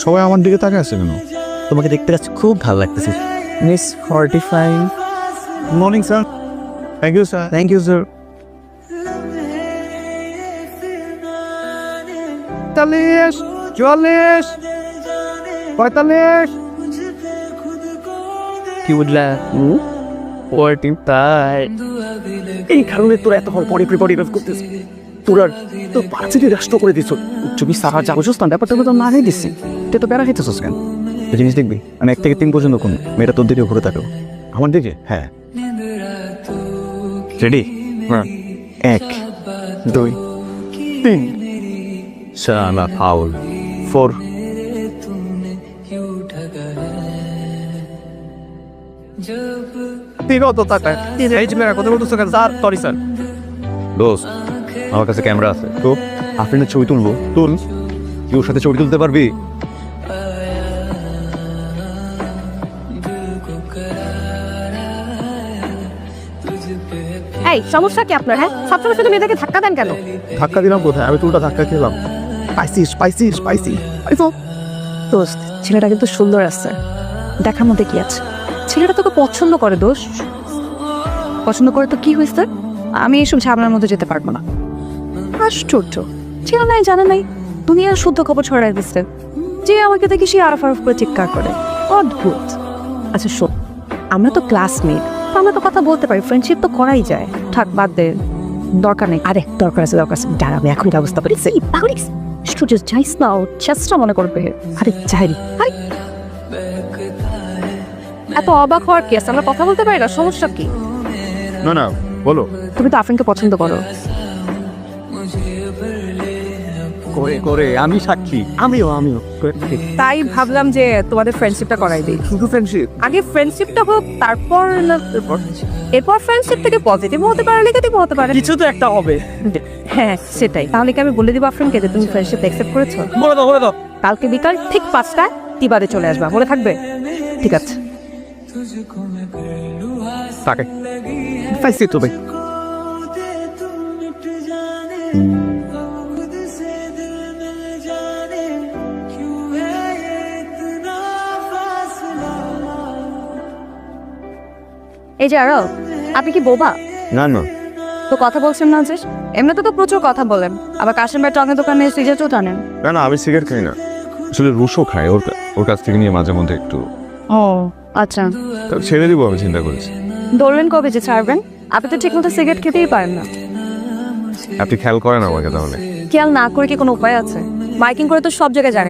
সবাই আমার দিকে তাকিয়ে আছে কেন? তোমাকে দেখতে কাছে খুব ভালো লাগতেছে। Miss 45। Morning sir. Thank you sir. Thank you sir. 43, 44, 45। কি বুঝলা? 45। এই কারণে তোরা এতক্ষণ পরে প্রিপারেটিভ করতেছিস। তোর পাঁচটি রাষ্ট্র করে দিছ। তুমি সারা যাবো না ব্যাপারটা তো না হয়ে দিচ্ছি। তুই তো বেড়া খাইতেছিস কেন? জিনিস দেখবি মানে 1 থেকে 3 পর্যন্ত কোন মেয়েটা তোর দিকে ঘুরে থাকো। আমার দিকে? হ্যাঁ। রেডি? হ্যাঁ। 1 2 3। শালা ফাউল। 4। তিনও তো তাকায়। এই যে মেয়েরা কথা বলতেছো কেন? Sir sorry sir. দোস্ত, আমার কাছে ক্যামেরা আছে তো আফরিনের ছবি তুলবো। তুল। কি ওর সাথে ছবি তুলতে পারবি? এই সমস্যা কি আপনার? হ্যাঁ, সবসময় শুধু মেয়েদেরকে ধাক্কা দেন কেন? ধাক্কা দিলাম কোথায়? আমি তুলটা ধাক্কা খেলাম। স্পাইসি। দোস্ত, ছেলেটা কিন্তু সুন্দর আছে, দেখার মধ্যে কি আছে? ছেলেটা তোকে পছন্দ করে। দোষ পছন্দ করে তো কি হয়েছে? আমি এসব ঝামেলার মধ্যে যেতে পারবো না। আশ্চর্য, ছিল নাই জানা নাই, দুনিয়ার শুদ্ধ খবর ছড়াই দিচ্ছে যে আমাকে দেখি সে আরফ করে চিৎকার করে। অদ্ভুত। আচ্ছা শোন, আমরা তো ক্লাসমেট, আমরা তো কথা বলতে পারি, ফ্রেন্ডশিপ তো করাই যায়। থাক বাদ দে, দরকার নেই। আরে দরকার আছে দাঁড়াবে, এখন ব্যবস্থা করি। স্টুডিও যাইস না, চেষ্টা মনে করবে। আরে যাই, আরে এত অবাক হওয়ার কি আছে? আমরা কথা বলতে পারি না, সমস্যা কি? না বলো। তুমি তো আফরিনকে পছন্দ করো। করে আমি সাক্ষী। আমিও তাই ভাবলাম যে তোমাদের ফ্রেন্ডশিপটা করাই দিই। শুধু ফ্রেন্ডশিপ? আগে ফ্রেন্ডশিপটা হোক, তারপর এরপর ফ্রেন্ডশিপ থেকে পজিটিভ হতে পারে, নেগেটিভ হতে পারে, কিছু তো একটা হবে। হ্যাঁ সেটাই। তাহলে কি আমি বলে দিব আফরিনকে যে তুমি ফ্রেন্ডশিপ অ্যাকসেপ্ট করেছো? বলে দাও। কালকে বিকাল ঠিক 5টায় তিবাদে চলে আসবা, মনে থাকবে? ঠিক আছে। তাকে ফাইসি তো ভাই। এই যে আরো, আপনি কি বোবা? না তো কথা বলছেন না যে? এমনিতে তো প্রচুর কথা বলেন, আবার কাশেম ভাই টঙের দোকানে সিগারেটও টানেন। না আমি সিগারেট খাই না, আসলে রুশো খাই। ওর কাছ থেকে নিয়ে মাঝে মধ্যে একটু। ও আচ্ছা। ছেড়ে দিব আমি চিন্তা করেছি। ধরলেন কবে যে ছাড়বেন? আপনি তো ঠিক মতো সিগারেট খেতেই পারেন না। আপনি খেয়াল করেন আমাকে তাহলে? খেয়াল না করে কি কোনো উপায় আছে? মাইকিং করে তো সব জায়গায় জানেন।